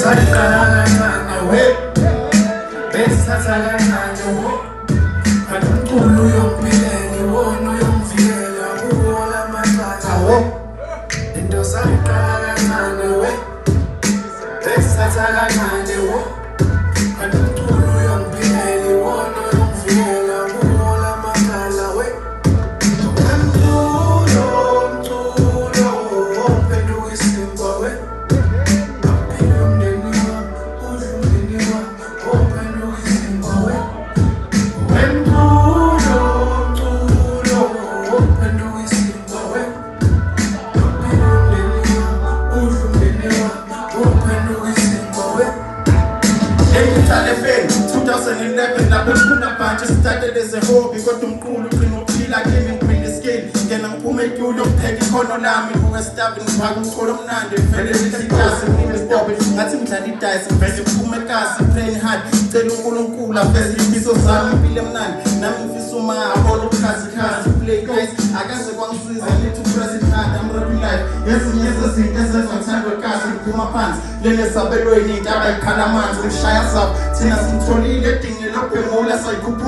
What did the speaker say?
Saliqala kancane we besithatha kancane wo kanti umculo uyongiphilela iwona uyongivikela kuwo lamaqatha wo into saliqala kancane we besithatha kancane wo kanti umculo uyongiphilela iwona uyongivikela kuwo lamaqatha we umculo uphenduka isinkwa we Started as a hobby, got umqulu ugcina uphila kimi ngiphinde skin ngena ngiphume etyulo ngipheka ikhono lami kuwestabi ngifaka umculo omnandi vele lihlikazi ngime stop ngathi ngidlala idayisi vele ngiphume kasi praying hard cela uNkulunkulu aveze izifiso zami impilo emnandi nami ngifisa uma abona ubukhazikhazi play guys akaze kwangisiza lithu present hard I'm rapping life ezinye zezinto ezenza ngithandwe kasi ngiphuma phansi lele sabelweni indaba ikhala amanzi ngishaya zabo thina sitholile edingile lophemula sayikhuphula